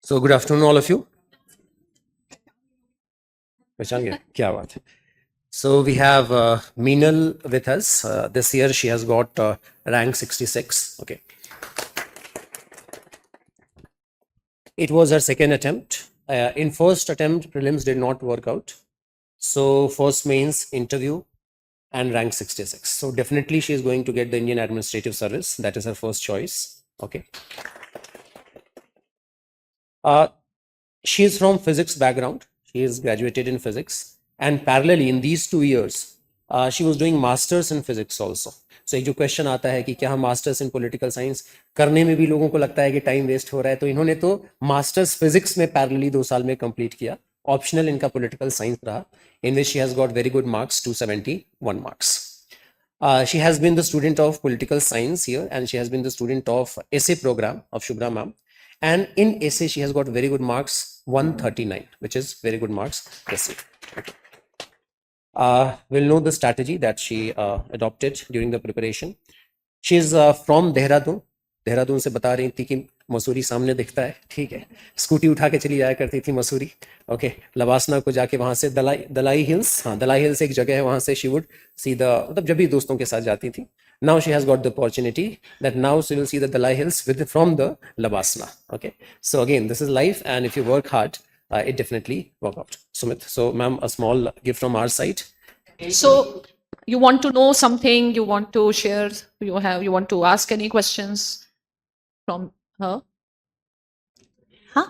So good afternoon, all of you. पहचान गए? क्या बात है. So we have Minal with us. This year she has got rank 66. Okay. It was her second attempt. In first attempt, prelims did not work out. So first mains interview and rank 66. So definitely she is going to get the Indian Administrative Service. That is her first choice. Okay. She is from physics background. She is graduated in physics. And parallelly in these 2 years, she was doing masters in physics also. So एक जो question आता है कि क्या हम masters in political science करने में भी लोगों को लगता है कि टाइम वेस्ट हो रहा है, तो इन्होंने तो मास्टर्स फिजिक्स में पैरेलली 2 साल में कंप्लीट किया. ऑप्शनल इनका पॉलिटिकल साइंस रहा, in which she has got very good marks, 271 marks. She has been the student of political science here, and she has been the student of essay program of Shubhra ma'am. And in essay, she has got very good marks, 139, which is very good marks. Essay. Okay. We'll know the strategy that she adopted during the preparation. She is from Dehradun. Dehradun से बता रही थी कि मसूरी सामने दिखता है, ठीक है. स्कूटी उठा के चली जाया करती थी मसूरी. ओके. लवासना को जाके वहां से दलाई हिल्स, हाँ दलाई हिल्स एक जगह है, वहां से शी वुड सी द, मतलब जब भी दोस्तों के साथ जाती थी. Now she has got the opportunity that now she will see the Dalai Hills from the Lavasana. Okay. So again, this is life, and if you work hard, it definitely work out. Sumit, so ma'am, a small gift from our side. So you want to know something, you want to share, you want to ask any questions from her? Huh?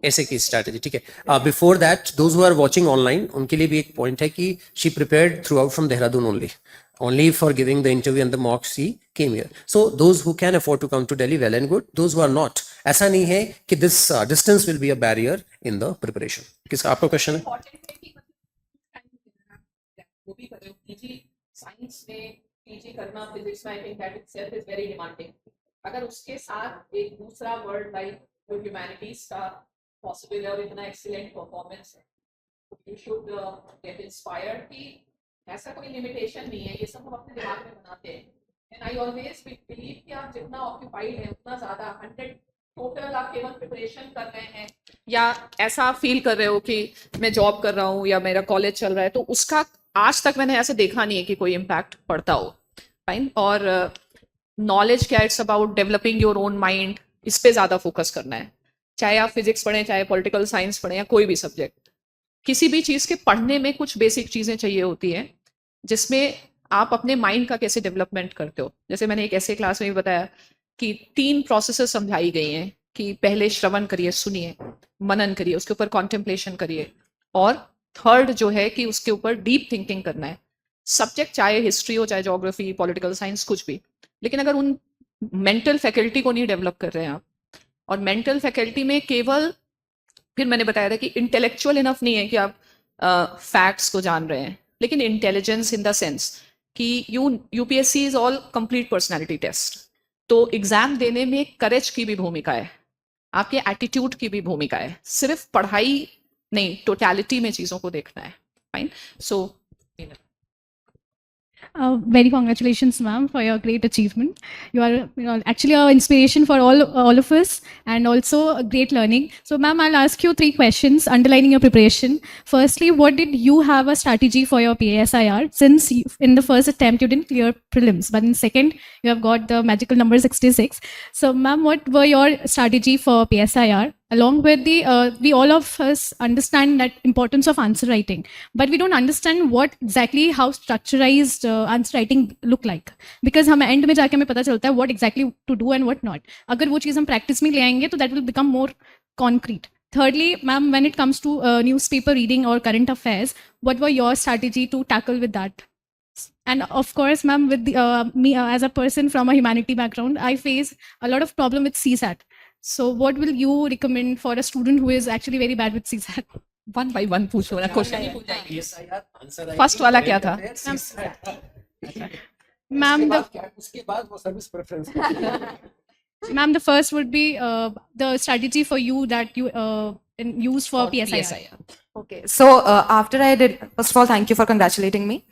ऐसे की strategy, ठीक है. Before that, those who are watching online, उनके लिए भी एक point है कि she prepared throughout from Dehradun only for giving the interview and the mocks she came here. So those who can afford to come to Delhi, well and good. Those who are not, ऐसा नहीं है कि this distance will be a barrier in the preparation. किसका आपका question है? Science में PG करना, physics में, I think that itself is very demanding. अगर उसके साथ एक दूसरा वर्ड लाइक जो ह्यूमैनिटीज का पॉसिबल है और इतना एक्सीलेंट परफॉर्मेंस है, यू शुड गेट इंस्पायर्ड कि ऐसा कोई लिमिटेशन नहीं है, ये सब हम अपने दिमाग में बनाते हैं. एंड आई ऑलवेज बिलीव कि आप जितना ऑक्यूपाइड है उतना ज़्यादा 100 टोटल आप केवल प्रिपरेशन कर रहे हैं या ऐसा फील कर रहे हो कि मैं जॉब कर रहा हूँ या मेरा कॉलेज चल रहा है, तो उसका आज तक मैंने ऐसे देखा नहीं है कि कोई इम्पैक्ट पड़ता हो. फाइन. और नॉलेज क्या, it's about developing your own mind. इस पे ज़्यादा फोकस करना है, चाहे आप फिजिक्स पढ़ें, चाहे पॉलिटिकल साइंस पढ़ें या कोई भी सब्जेक्ट. किसी भी चीज़ के पढ़ने में कुछ बेसिक चीज़ें चाहिए होती हैं जिसमें आप अपने माइंड का कैसे डेवलपमेंट करते हो. जैसे मैंने एक ऐसे क्लास में भी बताया कि 3 प्रोसेसेस समझाई गई हैं कि पहले श्रवण करिए, सुनिए, मनन करिए, उसके ऊपर कॉन्टेम्पलेशन करिए, और थर्ड जो है कि उसके ऊपर डीप थिंकिंग करना है. सब्जेक्ट चाहे हिस्ट्री हो, चाहे ज्योग्राफी, पॉलिटिकल साइंस, कुछ भी, लेकिन अगर उन मेंटल फैकल्टी को नहीं डेवलप कर रहे हैं आप, और मेंटल फैकल्टी में केवल, फिर मैंने बताया था कि इंटेलेक्चुअल इनफ नहीं है कि आप फैक्ट्स को जान रहे हैं, लेकिन इंटेलिजेंस इन द सेंस कि UPSC is all complete personality test. तो एग्जाम देने में करेज की भी भूमिका है, आपके एटीट्यूड की भी भूमिका है. सिर्फ पढ़ाई नहीं, टोटलिटी में चीज़ों को देखना है. Fine. So very congratulations, ma'am, for your great achievement. You are actually an inspiration for all of us, and also a great learning. So, ma'am, I'll ask you 3 questions underlining your preparation. Firstly, what did you have a strategy for your PSIR, since in the first attempt you didn't clear prelims, but in second you have got the magical number 66. So, ma'am, what were your strategy for PSIR? Along with the, we all of us understand that importance of answer writing, but we don't understand what exactly how structurized answer writing look like, because हमें end में जाके हमें पता चलता है what exactly to do and what not. अगर वो चीज़ हम practice में ले आएंगे तो that will become more concrete. Thirdly, ma'am, when it comes to newspaper reading or current affairs, what were your strategy to tackle with that? And of course, ma'am, with the, me as a person from a humanity background, I face a lot of problem with CSAT. So what will you recommend for a student who is actually very bad with CSAT? One by one पूछो ना, question. First वाला क्या था? Ma'am, उसके बाद वो service preference. Ma'am, the first would be the strategy for you that you use for PSIR. Okay, so after I did, first of all, thank you for congratulating me.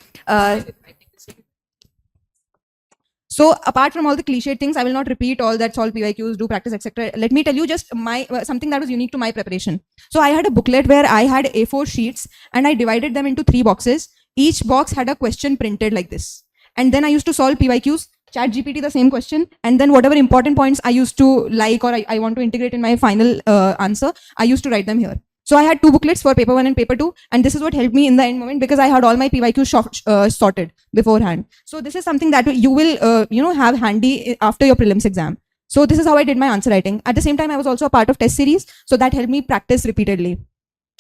So apart from all the cliche things, I will not repeat all that, solve PYQs, do practice, etc. Let me tell you just my something that was unique to my preparation. So I had a booklet where I had A4 sheets and I divided them into 3 boxes. Each box had a question printed like this. And then I used to solve PYQs, chat GPT the same question, and then whatever important points I used to like or I want to integrate in my final answer, I used to write them here. So I had 2 booklets for paper 1 and paper 2, and this is what helped me in the end moment because I had all my PYQs sorted beforehand. So this is something that you will have handy after your prelims exam. So this is how I did my answer writing. At the same time, I was also a part of test series, so that helped me practice repeatedly.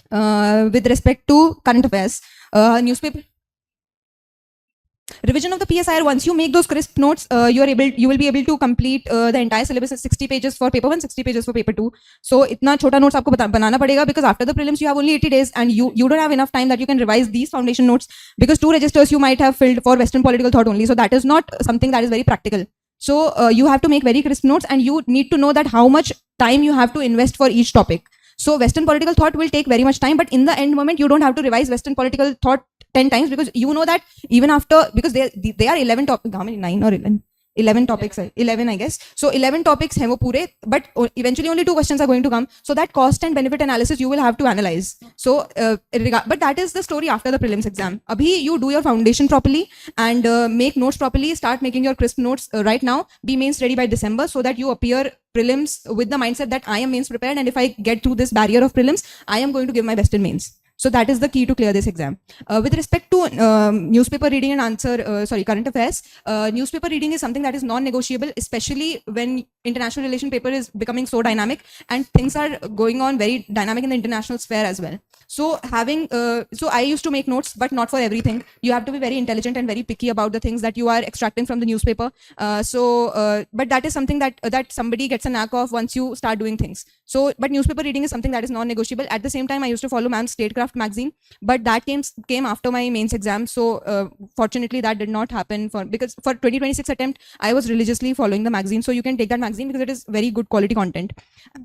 With respect to current affairs, newspaper revision of the PSIR, once you make those crisp notes, you will be able to complete the entire syllabus is 60 pages for paper 1, 60 pages for paper 2. So itna chota notes aapko banana padega because after the prelims you have only 80 days and you don't have enough time that you can revise these foundation notes because 2 registers you might have filled for Western political thought only. So that is not something that is very practical. So you have to make very crisp notes and you need to know that how much time you have to invest for each topic. So Western political thought will take very much time, but in the end moment, you don't have to revise Western political thought 10 times because you know that even after, because they are 11 topics, how many, 9 or 11 topics, 11 I guess. So 11 topics hai wo pure, but eventually only 2 questions are going to come. So that cost and benefit analysis you will have to analyze. So, but that is the story after the prelims exam. Abhi you do your foundation properly and make notes properly, start making your crisp notes right now, be mains ready by December so that you appear prelims with the mindset that I am mains prepared and if I get through this barrier of prelims, I am going to give my best in mains. So that is the key to clear this exam. With respect to newspaper reading and current affairs, newspaper reading is something that is non-negotiable, especially when international relation paper is becoming so dynamic and things are going on very dynamic in the international sphere as well. So I used to make notes, but not for everything. You have to be very intelligent and very picky about the things that you are extracting from the newspaper. But that is something that somebody gets a knack of once you start doing things. So, but newspaper reading is something that is non-negotiable. At the same time, I used to follow ma'am's Statecraft magazine, but that came after my mains exam. So fortunately, that did not happen because for 2026 attempt, I was religiously following the magazine. So you can take that magazine because it is very good quality content.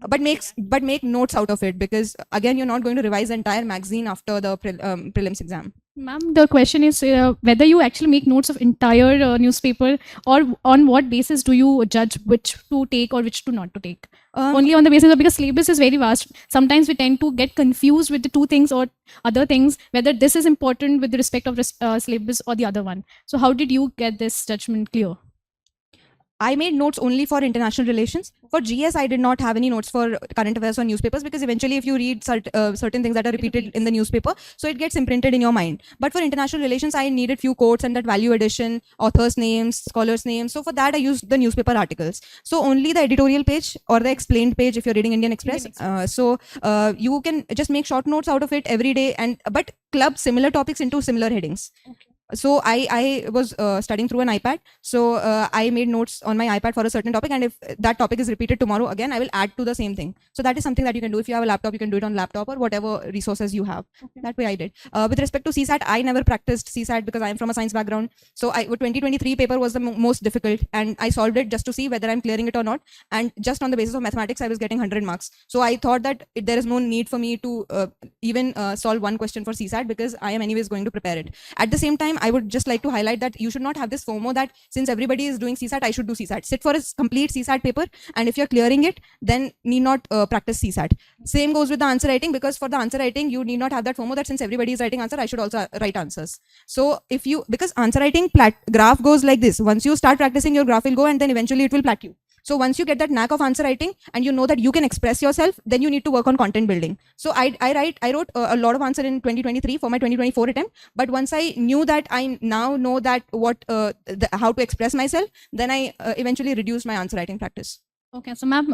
But make notes out of it because again, you're not going to revise the entire magazine after the prelims exam. Ma'am, the question is whether you actually make notes of entire newspaper or on what basis do you judge which to take or which to not to take? Only on the basis of, because syllabus is very vast. Sometimes we tend to get confused with the 2 things or other things, whether this is important with the respect of syllabus or the other one. So how did you get this judgment clear? I made notes only for international relations. For GS, I did not have any notes for current affairs or newspapers because eventually if you read certain things that are repeated in the newspaper, so it gets imprinted in your mind. But for international relations, I needed few quotes and that value addition, authors' names, scholars' names. So for that, I used the newspaper articles. So only the editorial page or the explained page if you're reading Indian Express. You can just make short notes out of it every day but club similar topics into similar headings. Okay. So I was studying through an iPad. So I made notes on my iPad for a certain topic. And if that topic is repeated tomorrow again, I will add to the same thing. So that is something that you can do. If you have a laptop, you can do it on laptop or whatever resources you have. Okay. That way I did. With respect to CSAT, I never practiced CSAT because I am from a science background. So 2023 paper was the most difficult. And I solved it just to see whether I'm clearing it or not. And just on the basis of mathematics, I was getting 100 marks. So I thought that there is no need for me to even solve one question for CSAT because I am anyways going to prepare it. At the same time, I would just like to highlight that you should not have this FOMO that since everybody is doing CSAT, I should do CSAT. Sit for a complete CSAT paper, and if you're clearing it, then need not practice CSAT. Same goes with the answer writing, because for the answer writing, you need not have that FOMO that since everybody is writing answer, I should also write answers. So because answer writing graph goes like this. Once you start practicing, your graph will go and then eventually it will plateau. So once you get that knack of answer writing and you know that you can express yourself, then you need to work on content building. So I wrote a lot of answer in 2023 for my 2024 attempt. But once I knew that I now know that how to express myself, then I eventually reduced my answer writing practice. Okay, so ma'am,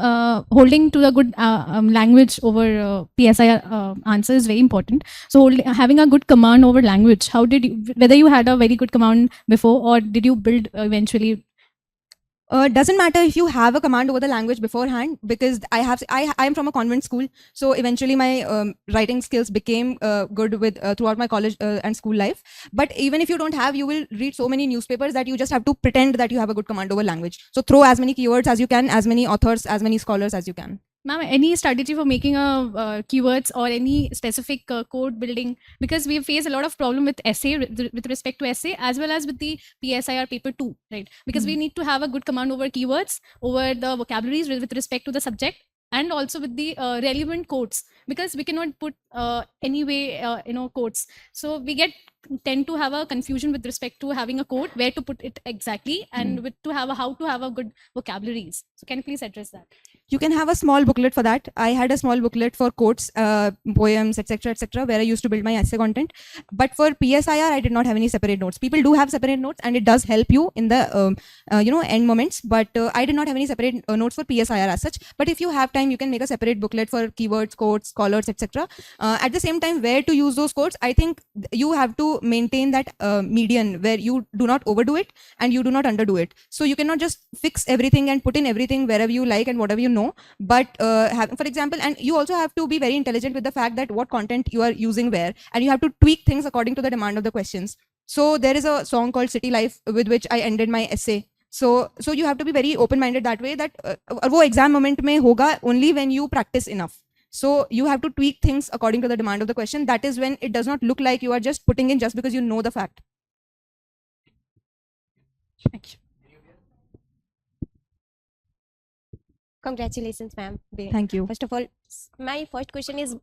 holding to the good language over PSIR answer is very important. So having a good command over language, how did you, whether you had a very good command before or did you build eventually? Doesn't matter if you have a command over the language beforehand, because I am from a convent school. So eventually my writing skills became good with throughout my college and school life. But even if you don't have, you will read so many newspapers that you just have to pretend that you have a good command over language. So throw as many keywords as you can, as many authors, as many scholars as you can. Ma'am, any strategy for making a keywords or any specific code building? Because we face a lot of problem with essay, with respect to essay, as well as with the PSIR paper 2, right? Because we need to have a good command over keywords, over the vocabularies with respect to the subject, and also with the relevant quotes, because we cannot put anyway quotes. So we tend to have a confusion with respect to having a quote, where to put it exactly, and with to have how to have a good vocabularies. So can you please address that? You can have a small booklet for that. I had a small booklet for quotes, poems, etc., where I used to build my essay content. But for PSIR, I did not have any separate notes. People do have separate notes, and it does help you in the end moments. But I did not have any separate notes for PSIR as such. But if you have time, you can make a separate booklet for keywords, quotes, scholars, etc. At the same time, where to use those quotes, I think you have to maintain that median where you do not overdo it and you do not underdo it. So you cannot just fix everything and put in everything wherever you like and whatever you know. But for example, and you also have to be very intelligent with the fact that what content you are using where, and you have to tweak things according to the demand of the questions. So there is a song called City Life with which I ended my essay. So you have to be very open-minded that way, that wo exam moment mein hoga only when you practice enough. So you have to tweak things according to the demand of the question. That is when it does not look like you are just putting in just because you know the fact. Thank you. Congratulations, ma'am. Thank you. First of all, my first question is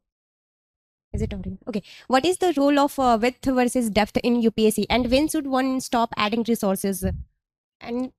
it audible? Okay. What is the role of width versus depth in UPSC, and when should one stop adding resources? And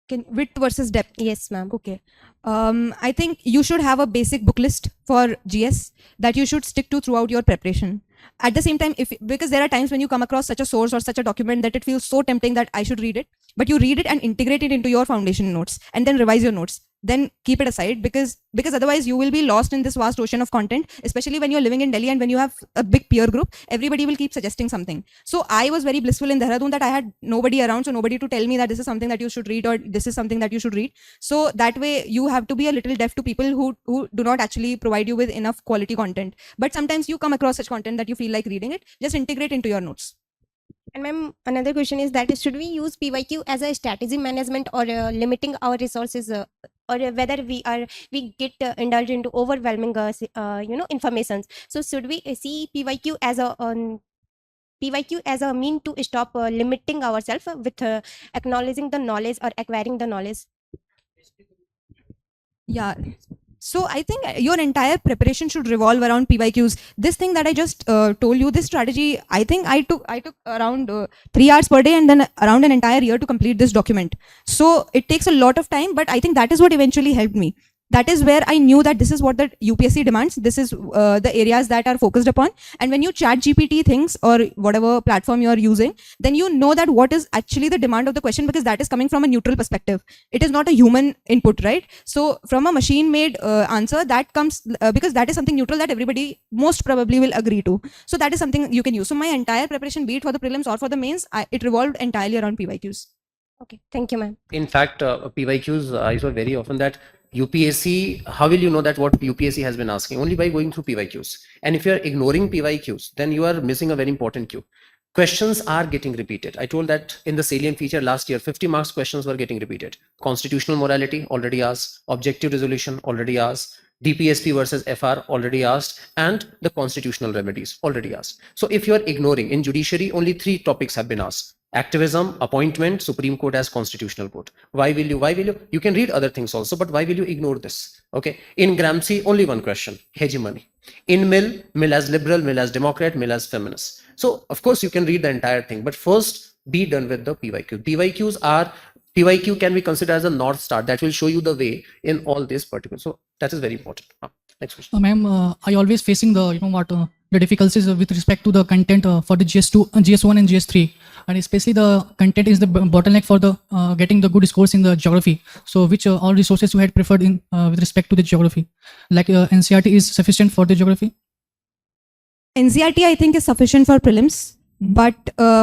Width versus depth. yes, ma'am. Okay. I think you should have a basic book list for GS that you should stick to throughout your preparation. At the same time, because there are times when you come across such a source or such a document that it feels so tempting that I should read it, but you read it and integrate it into your foundation notes and then revise your notes. Then keep it aside, because otherwise you will be lost in this vast ocean of content, especially when you're living in Delhi and when you have a big peer group. Everybody will keep suggesting something. So I was very blissful in Dehradun that I had nobody around, so nobody to tell me that this is something that you should read or this is something that you should read. So that way you have to be a little deaf to people who do not actually provide you with enough quality content. But sometimes you come across such content that you feel like reading it, just integrate into your notes. And ma'am, another question is that should we use PYQ as a strategy management or limiting our resources, or whether we get indulged into overwhelming informations? So should we see PYQ as a mean to stop limiting ourselves with acknowledging the knowledge or acquiring the knowledge? Yeah. So I think your entire preparation should revolve around PYQs. This thing that I just told you, this strategy, I think I took around 3 hours per day and then around an entire year to complete this document. So it takes a lot of time, but I think that is what eventually helped me. That is where I knew that this is what the UPSC demands. This is the areas that are focused upon. And when you chat GPT things or whatever platform you are using, then you know that what is actually the demand of the question, because that is coming from a neutral perspective. It is not a human input, right? So from a machine-made answer, that comes because that is something neutral that everybody most probably will agree to. So that is something you can use. So my entire preparation, be it for the prelims or for the mains, it revolved entirely around PYQs. Okay, thank you, ma'am. In fact, PYQs, I saw very often that UPSC, how will you know that what UPSC has been asking? Only by going through PYQs. And if you are ignoring PYQs, then you are missing a very important cue. Questions are getting repeated. I told that in the salient feature last year, 50 marks questions were getting repeated. Constitutional morality, already asked. Objective resolution, already asked. DPSP versus FR, already asked. And the constitutional remedies, already asked. So if you are ignoring, in judiciary, only 3 topics have been asked. Activism, appointment, Supreme Court as constitutional court. Why will you, you can read other things also, but why will you ignore this? Okay. In Gramsci, only one question, hegemony. In Mill as liberal, Mill as Democrat, Mill as feminist. So of course you can read the entire thing, but first be done with the PYQ. PYQ can be considered as a North Star that will show you the way in all these particulars. So that is very important. Next question. Ma'am, I always facing the the difficulties with respect to the content for the GS2, GS1 and GS3, and especially the content is the bottleneck for the getting the good scores in the geography. So which all resources you had preferred in with respect to the geography, like NCRT is sufficient for the geography? NCRT I think is sufficient for prelims. But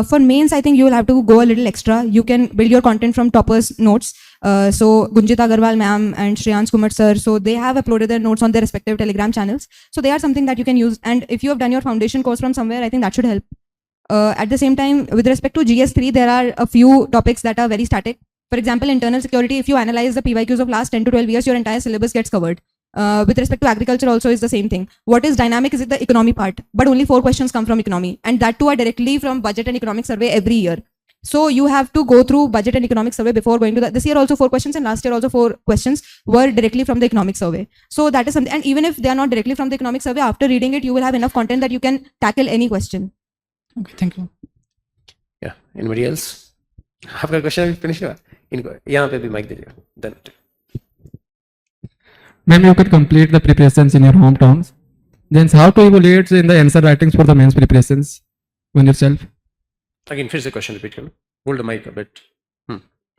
for mains, I think you will have to go a little extra. You can build your content from toppers' notes. So Gunjita Agarwal ma'am and Shrians Kumar sir, so they have uploaded their notes on their respective Telegram channels. So they are something that you can use. And if you have done your foundation course from somewhere, I think that should help. At the same time, with respect to GS3, there are a few topics that are very static. For example, internal security, if you analyze the PYQs of last 10 to 12 years, your entire syllabus gets covered. With respect to agriculture also is the same thing. What is dynamic is the economy part, but only 4 questions come from economy, and that too are directly from budget and economic survey every year. So you have to go through budget and economic survey before going to that. This year also 4 questions and last year also 4 questions were directly from the economic survey. So that is something, and even if they are not directly from the economic survey, after reading it, you will have enough content that you can tackle any question. Okay, thank you. Yeah, anybody else? आपका question अभी finish हुआ? इनको यहाँ पे भी mic दीजिएगा. Then Ma'am, you could complete the preparations in your hometowns. Then how to evaluate in the answer writings for the mains preparations on yourself? again, फिर से क्वेश्चन रिपीट करो. Hold the mic a bit.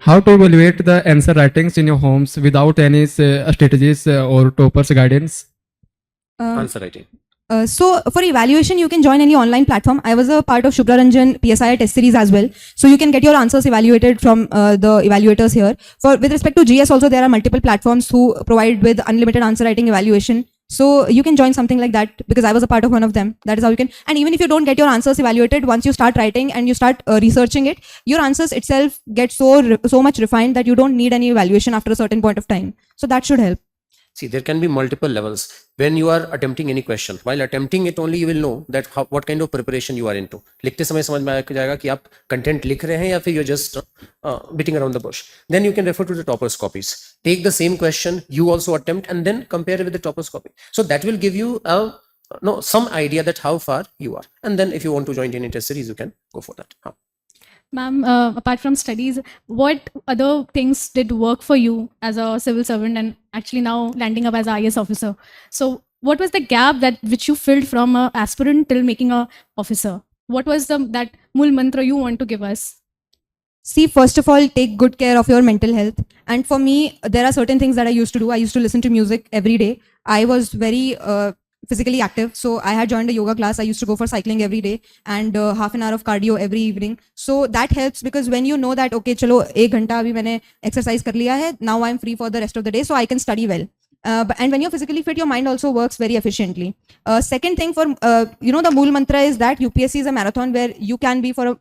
How to evaluate the answer writings in your homes without any strategies or toppers guidance? Answer writing. So for evaluation, you can join any online platform. I was a part of Shubhra Ranjan PSIR test series as well. So you can get your answers evaluated from the evaluators here. With respect to GS also, there are multiple platforms who provide with unlimited answer writing evaluation. So you can join something like that because I was a part of one of them. That is how you can. And even if you don't get your answers evaluated, once you start writing and you start researching it, your answers itself get so much refined that you don't need any evaluation after a certain point of time. So that should help. See, there can be multiple levels. When you are attempting any question, while attempting it only, you will know that what kind of preparation you are into. लिखते समय समझ में आ जाएगा कि आप content लिख रहे हैं या फिर you're just beating around the bush. Then you can refer to the toppers copies. Take the same question, you also attempt, and then compare it with the toppers copy. So that will give you some idea that how far you are. And then if you want to join any test series, you can go for that. Ma'am, apart from studies, what other things did work for you as a civil servant and actually now landing up as an IAS officer? So what was the gap which you filled from an aspirant till making an officer? What was that mool mantra you want to give us? See, first of all, take good care of your mental health. And for me, there are certain things that I used to do. I used to listen to music every day. I was very physically active. So I had joined a yoga class. I used to go for cycling every day and half an hour of cardio every evening. So that helps because when you know that, okay, chalo, 1 घंटा अभी मैंने exercise कर लिया है, now I'm free for the rest of the day, so I can study well. And when you're physically fit, your mind also works very efficiently. Second thing for, the mool mantra is that UPSC is a marathon where you can be for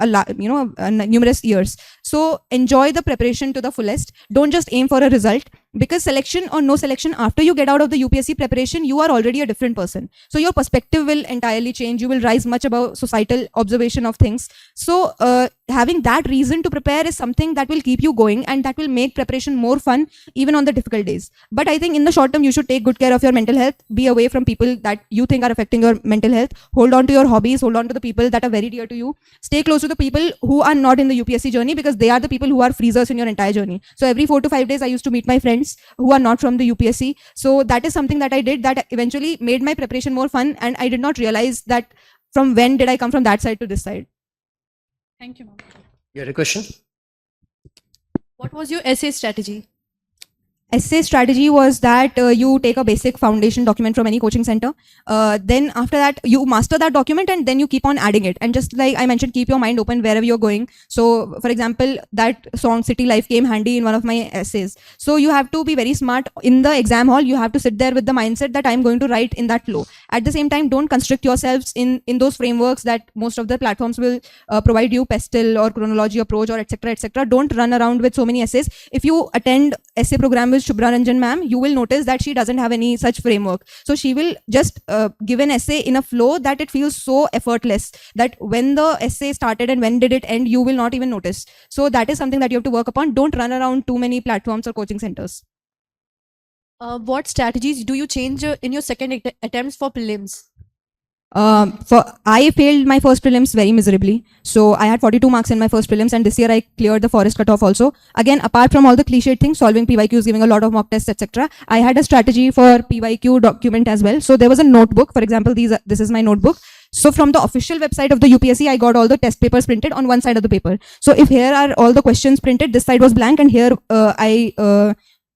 numerous years. So enjoy the preparation to the fullest. Don't just aim for a result. Because selection or no selection, after you get out of the UPSC preparation, you are already a different person. So your perspective will entirely change. You will rise much above societal observation of things. So having that reason to prepare is something that will keep you going and that will make preparation more fun even on the difficult days. But I think in the short term, you should take good care of your mental health. Be away from people that you think are affecting your mental health. Hold on to your hobbies. Hold on to the people that are very dear to you. Stay close to the people who are not in the UPSC journey because they are the people who are freezers in your entire journey. So every 4 to 5 days, I used to meet my friends who are not from the UPSC. So that is something that I did that eventually made my preparation more fun, and I did not realize that from when did I come from that side to this side. Thank you, ma'am. You had a question? What was your essay strategy? Essay strategy was that you take a basic foundation document from any coaching center. Then after that, you master that document and then you keep on adding it. And just like I mentioned, keep your mind open wherever you're going. So for example, that song City Life came handy in one of my essays. So you have to be very smart in the exam hall. You have to sit there with the mindset that I'm going to write in that flow. At the same time, don't constrict yourselves in those frameworks that most of the platforms will provide you, pestle or chronology approach or etc. etc. Don't run around with so many essays. If you attend essay program with Shubhra Ranjan ma'am, you will notice that she doesn't have any such framework. So she will just give an essay in a flow that it feels so effortless that when the essay started and when did it end, you will not even notice. So that is something that you have to work upon. Don't run around too many platforms or coaching centers. What strategies do you change in your second attempts for prelims? I failed my first prelims very miserably. So I had 42 marks in my first prelims, and this year I cleared the forest cutoff also. Again, apart from all the cliched things, solving PYQs, giving a lot of mock tests, etc., I had a strategy for PYQ document as well. So there was a notebook. For example, this is my notebook. So from the official website of the UPSC, I got all the test papers printed on one side of the paper. So if here are all the questions printed, this side was blank, and here I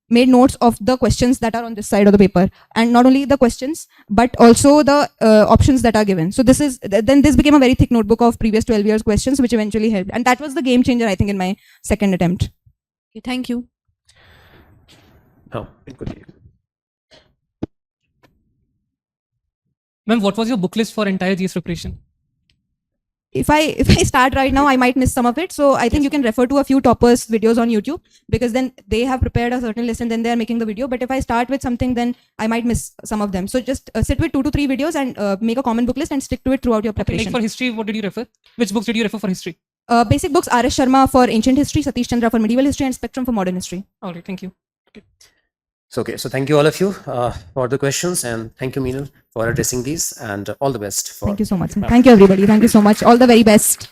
made notes of the questions that are on this side of the paper, and not only the questions but also the options that are given. So this became a very thick notebook of previous 12 years questions, which eventually helped, and that was the game changer I think in my second attempt. Okay, thank you. Oh, it could be. Ma'am, what was your book list for entire GS preparation? if I start right now, I might miss some of it. So I think you can refer to a few toppers videos on YouTube, because then they have prepared a certain lesson, then they are making the video. But if I start with something, then I might miss some of them. So just sit with 2 to 3 videos and make a common book list and stick to it throughout your Okay, preparation. like for history, what did you refer? Which books did you refer for history? Basic books: R.S. Sharma for ancient history, Satish Chandra for medieval history, and Spectrum for modern history. All right, thank you. So, okay, so thank you all of you for the questions, and thank you, Minal, for addressing these, and all the best. Thank you so much. Thank you, everybody. Thank you so much. All the very best.